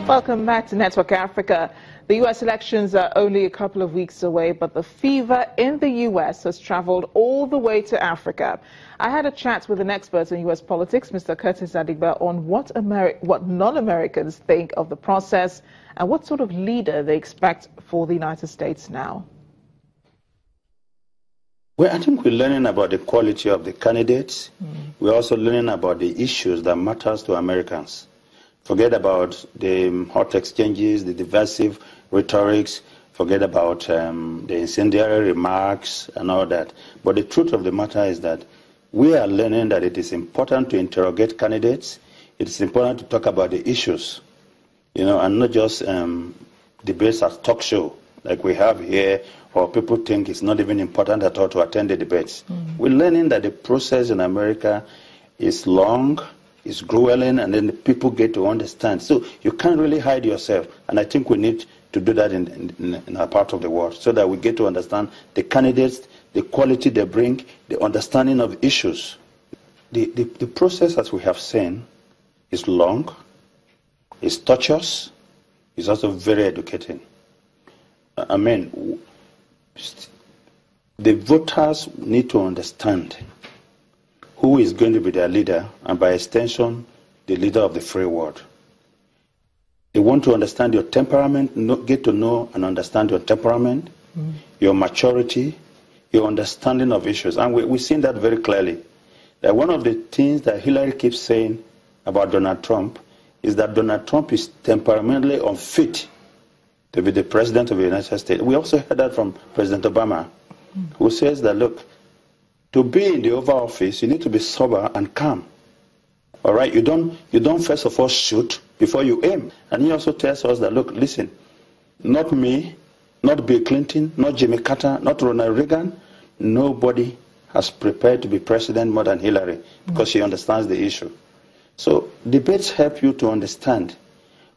Welcome back to Network Africa. The U.S. elections are only a couple of weeks away, but the fever in the U.S. has traveled all the way to Africa. I had a chat with an expert in U.S. politics, Mr. Curtis Adigba, on what non-Americans think of the process and what sort of leader they expect for the United States now. Well, I think we're learning about the quality of the candidates. We're also learning about the issues that matters to Americans. Forget about the hot exchanges, the divisive rhetorics, forget about the incendiary remarks and all that. But the truth of the matter is that we are learning that it is important to interrogate candidates. It is important to talk about the issues, and not just debates at talk show like we have here, or people think it's not even important at all to attend the debates. We're learning that the process in America is long, it's grueling, and then the people get to understand. So you can't really hide yourself, and I think we need to do that in our part of the world so that we get to understand the candidates, the quality they bring, the understanding of issues. The process, as we have seen, is long, is tortuous, is also very educating. I mean, the voters need to understand who is going to be their leader, and by extension, the leader of the free world. They want to understand your temperament, get to know and understand your temperament, your maturity, your understanding of issues. And we've seen that very clearly. That one of the things that Hillary keeps saying about Donald Trump is that Donald Trump is temperamentally unfit to be the president of the United States. We also heard that from President Obama, who says that, look, to be in the Oval Office, you need to be sober and calm. All right? You don't first of all shoot before you aim. And he also tells us that, look, listen, not me, not Bill Clinton, not Jimmy Carter, not Ronald Reagan, nobody has prepared to be president more than Hillary because she understands the issue. So debates help you to understand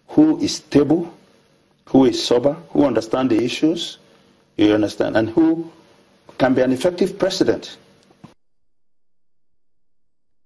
who is stable, who is sober, who understands the issues, you understand, and who can be an effective president.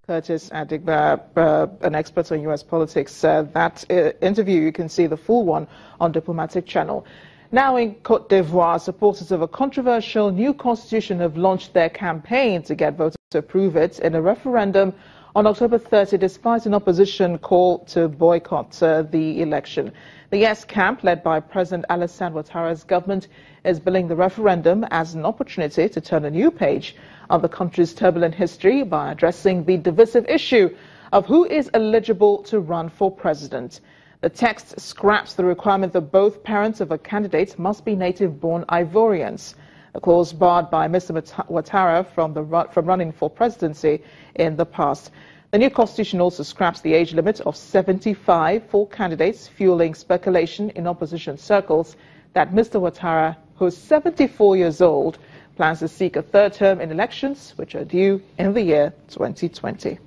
Curtis Adigba, an expert on U.S. politics. That interview, you can see the full one on Diplomatic Channel. Now in Côte d'Ivoire, supporters of a controversial new constitution have launched their campaign to get voters to approve it in a referendum on October 30, despite an opposition call to boycott the election. The Yes camp, led by President Alassane Ouattara's government, is billing the referendum as an opportunity to turn a new page on the country's turbulent history by addressing the divisive issue of who is eligible to run for president. The text scraps the requirement that both parents of a candidate must be native-born Ivorians, a clause barred by Mr. Ouattara from running for presidency in the past. The new constitution also scraps the age limit of 75 for candidates, fueling speculation in opposition circles that Mr. Ouattara, who's 74 years old, plans to seek a third term in elections, which are due in the year 2020.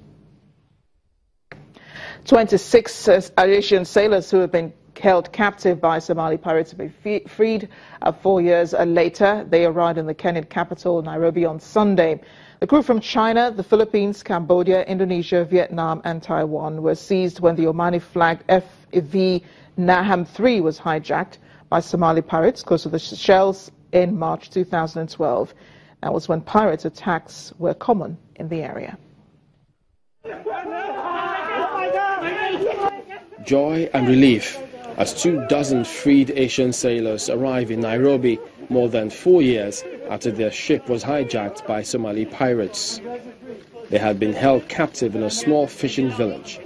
26 Asian sailors who have been held captive by Somali pirates have been freed 4 years later. They arrived in the Kenyan capital, Nairobi, on Sunday. The crew from China, the Philippines, Cambodia, Indonesia, Vietnam and Taiwan were seized when the Omani-flagged FV Naham 3 was hijacked by Somali pirates close to the Seychelles in March 2012. That was when pirate attacks were common in the area. Joy and relief as 24 freed Asian sailors arrive in Nairobi more than 4 years after their ship was hijacked by Somali pirates. They had been held captive in a small fishing village.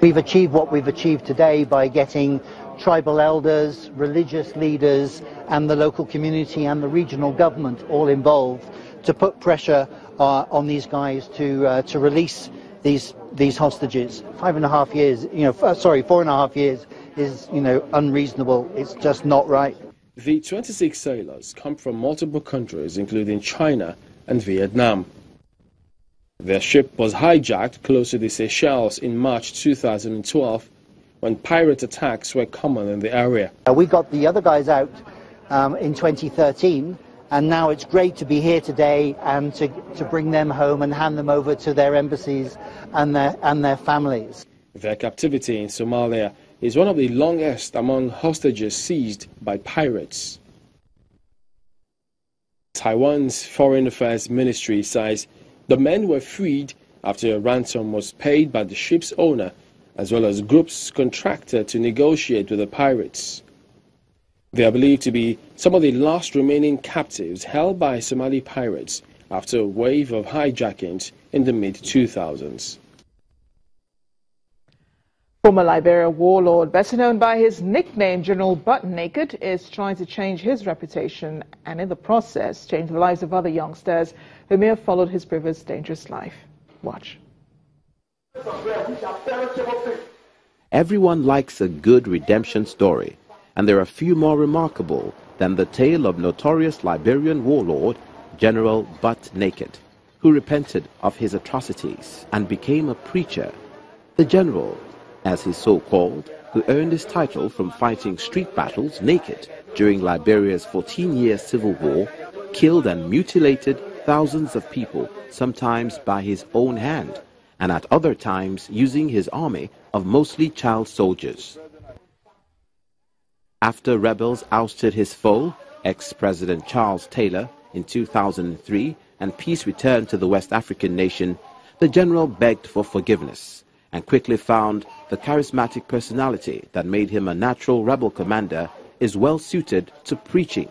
We've achieved what we've achieved today by getting tribal elders, religious leaders and the local community and the regional government all involved to put pressure on these guys to release these hostages. 5.5 years, 4.5 years is, unreasonable. It's just not right. The 26 sailors come from multiple countries, including China and Vietnam. Their ship was hijacked close to the Seychelles in March 2012, when pirate attacks were common in the area. We got the other guys out in 2013, and now it's great to be here today and to bring them home and hand them over to their embassies and their families. Their captivity in Somalia is one of the longest among hostages seized by pirates. Taiwan's Foreign Affairs Ministry says the men were freed after a ransom was paid by the ship's owner, as well as groups contracted to negotiate with the pirates. They are believed to be some of the last remaining captives held by Somali pirates after a wave of hijackings in the mid-2000s. Former Liberian warlord, better known by his nickname General Butt Naked, is trying to change his reputation and in the process change the lives of other youngsters who may have followed his previous dangerous life. Watch. Everyone likes a good redemption story, and there are few more remarkable than the tale of notorious Liberian warlord General Butt Naked, who repented of his atrocities and became a preacher. The general, as he's so called, who earned his title from fighting street battles naked during Liberia's 14-year civil war, killed and mutilated thousands of people, sometimes by his own hand, and at other times using his army of mostly child soldiers. After rebels ousted his foe, ex-President Charles Taylor, in 2003, and peace returned to the West African nation, the general begged for forgiveness and quickly found the charismatic personality that made him a natural rebel commander is well suited to preaching.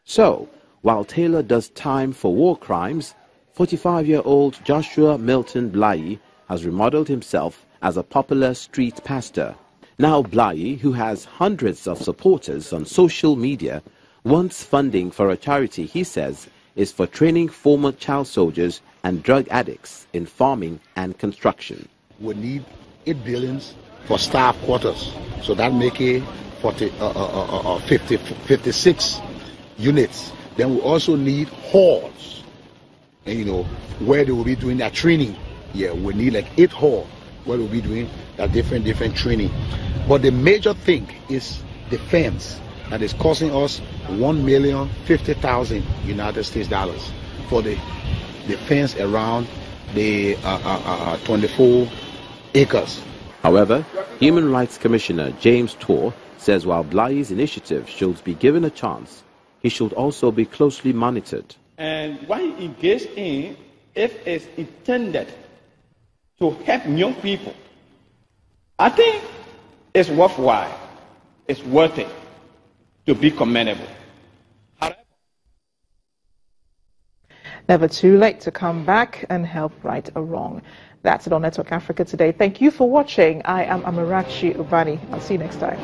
So, while Taylor does time for war crimes, 45-year-old Joshua Milton Blai has remodeled himself as a popular street pastor. Now Blai, who has hundreds of supporters on social media, wants funding for a charity he says is for training former child soldiers and drug addicts in farming and construction. We need 8 billion for staff quarters, so that make it 56 units. Then we also need halls, and where they will be doing their training. Yeah, we need like 8 halls where we'll be doing that different training. But the major thing is defense, that is costing us $1,050,000 United States dollars for the defense around the 24 acres. However, Human Rights Commissioner James Tor says while Blai's initiative should be given a chance, he should also be closely monitored. And what he engaged in, if it's intended to help young people, I think it's worthwhile, it's worth it to be commendable. Never too late to come back and help right a wrong. That's it on Network Africa today. Thank you for watching. I am Amarachi Ubani. I'll see you next time.